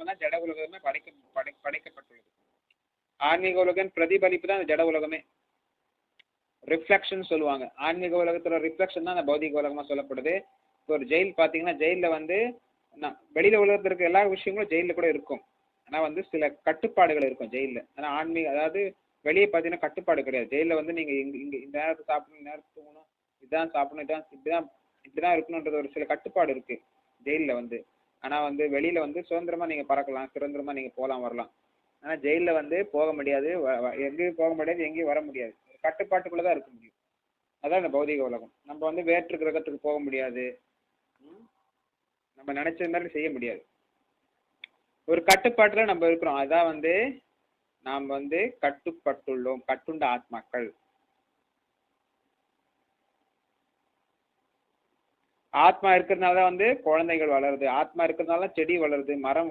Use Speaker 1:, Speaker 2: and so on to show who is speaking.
Speaker 1: மூலமா தான் ஜட உலகமே படைக்கப்பட்டுள்ளது. ஆன்மீக உலகம் பிரதிபலிப்பு தான் அந்த ஜட உலகமே. ரிஃப்ளெக்ஷன் சொல்லுவாங்க. ஆன்மீக உலகத்தோட ரிஃப்ளெக்ஷன் தான் அந்த பௌதிக உலகமா சொல்லப்படுது. இப்போ ஒரு ஜெயில் பாத்தீங்கன்னா, ஜெயில வந்து வெளியில உலகத்துல இருக்க எல்லா விஷயங்களும் ஜெயில கூட இருக்கும். ஆனா வந்து சில கட்டுப்பாடுகள் இருக்கும் ஜெயில. ஆனா ஆன்மீக, அதாவது வெளியே பாத்தீங்கன்னா கட்டுப்பாடு கிடையாது. ஜெயில வந்து நீங்க இங்க இந்த நேரத்தை சாப்பிடணும், நேரத்துக்கு தூங்கணும், இதான் சாப்பிடணும், இப்படிதான் இருக்கணும்ன்றது ஒரு சில கட்டுப்பாடு இருக்கு ஜெயில வந்து. ஆனா வந்து வெளியில வந்து சுதந்திரமா நீங்க பறக்கலாம், சுதந்திரமா நீங்க போகலாம் வரலாம். ஆனா ஜெயில வந்து போக முடியாது, எங்கேயும் போக முடியாது, எங்கேயும் வர முடியாது. கட்டுப்பாட்டுக்குள்ளதான் இருக்க முடியும். அதான் இந்த பௌதிக உலகம். நம்ம வந்து வேற்று கிரகத்துக்கு போக முடியாது, நம்ம நினைச்சது மாதிரி செய்ய முடியாது. ஒரு கட்டுப்பாட்டுல நம்ம இருக்கிறோம். அதான் வந்து நாம் வந்து கட்டுப்பட்டுள்ளோம், கட்டுண்ட ஆத்மாக்கள். ஆத்மா இருக்கிறதுனால வந்து குழந்தைகள் வளருது, ஆத்மா இருக்கிறதுனால செடி வளருது, மரம் வளருது.